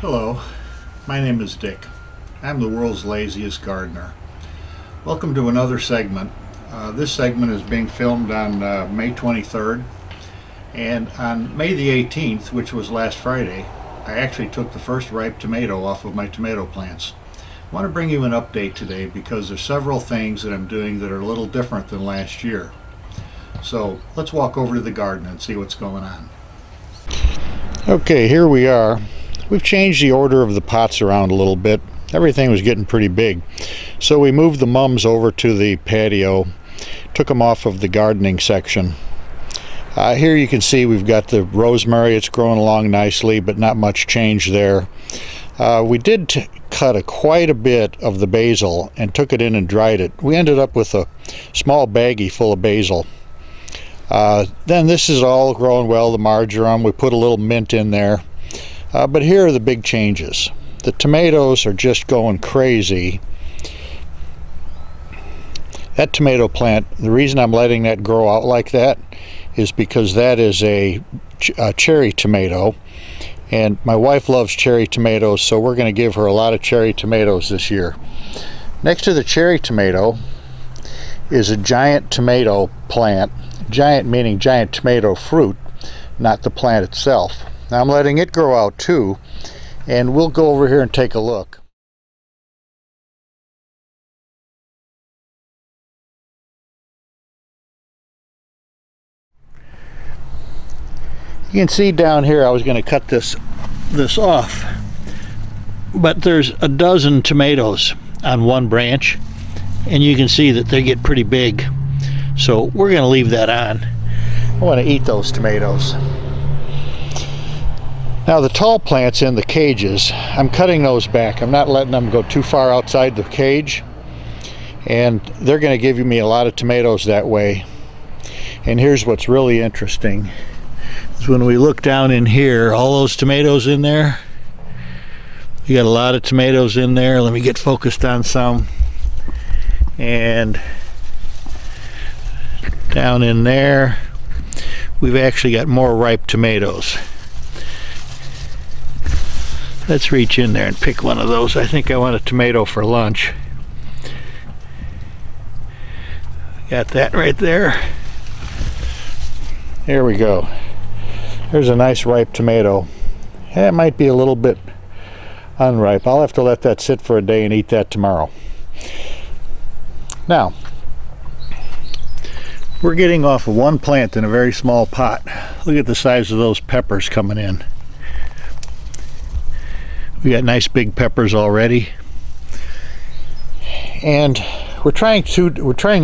Hello, my name is Dick. I'm the world's laziest gardener. Welcome to another segment. This segment is being filmed on May 23rd, and on May the 18th, which was last Friday, I actually took the first ripe tomato off of my tomato plants. I want to bring you an update today because there's several things that I'm doing that are a little different than last year. So let's walk over to the garden and see what's going on. Okay, here we are. We've changed the order of the pots around a little bit. Everything was getting pretty big. So we moved the mums over to the patio, took them off of the gardening section. Here you can see we've got the rosemary. It's growing along nicely, but not much change there. We did cut quite a bit of the basil and took it in and dried it. We ended up with a small baggie full of basil. Then this is all growing well, the marjoram. We put a little mint in there. But here are the big changes. The tomatoes are just going crazy. That tomato plant, the reason I'm letting that grow out like that is because that is a cherry tomato, and my wife loves cherry tomatoes, so we're going to give her a lot of cherry tomatoes this year. Next to the cherry tomato is a giant tomato plant. Giant meaning giant tomato fruit, not the plant itself. Now I'm letting it grow out too, and we'll go over here and take a look. You can see down here I was going to cut this off, but there's a dozen tomatoes on one branch, and you can see that they get pretty big. So we're going to leave that on. I want to eat those tomatoes. Now the tall plants in the cages, I'm cutting those back. I'm not letting them go too far outside the cage, and they're going to give me a lot of tomatoes that way. And here's what's really interesting is when we look down in here, all those tomatoes in there, you got a lot of tomatoes in there. Let me get focused on some. And down in there we've actually got more ripe tomatoes. Let's reach in there and pick one of those. I think I want a tomato for lunch. Got that right there. There we go. There's a nice ripe tomato. It might be a little bit unripe. I'll have to let that sit for a day and eat that tomorrow. Now, we're getting off of one plant in a very small pot. Look at the size of those peppers coming in. We got nice big peppers already. And we're trying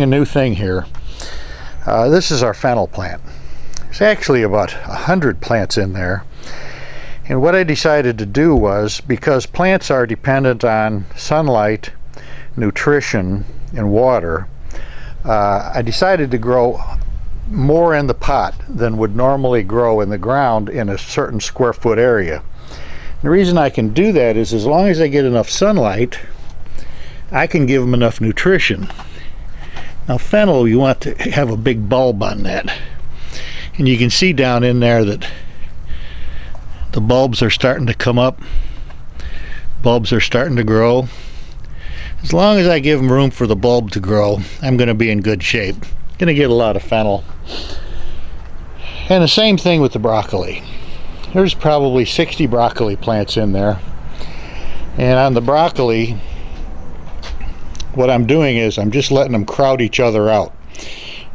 a new thing here. This is our fennel plant. There's actually about 100 plants in there. And what I decided to do was, because plants are dependent on sunlight, nutrition, and water, I decided to grow more in the pot than would normally grow in the ground in a certain square foot area. The reason I can do that is as long as I get enough sunlight, I can give them enough nutrition. Now fennel, you want to have a big bulb on that. And you can see down in there that the bulbs are starting to come up. Bulbs are starting to grow. As long as I give them room for the bulb to grow, I'm going to be in good shape. Going to get a lot of fennel. And the same thing with the broccoli. There's probably 60 broccoli plants in there. And on the broccoli, what I'm doing is I'm just letting them crowd each other out.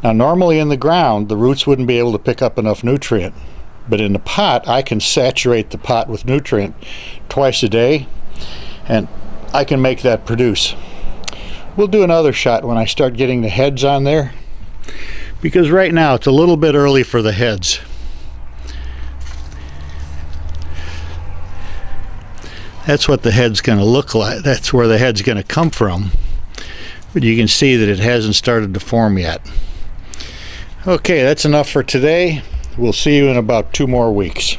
Now normally in the ground, the roots wouldn't be able to pick up enough nutrient. But in the pot, I can saturate the pot with nutrient twice a day, and I can make that produce. We'll do another shot when I start getting the heads on there, because right now it's a little bit early for the heads. That's what the head's going to look like. That's where the head's going to come from. But you can see that it hasn't started to form yet. Okay, that's enough for today. We'll see you in about 2 more weeks.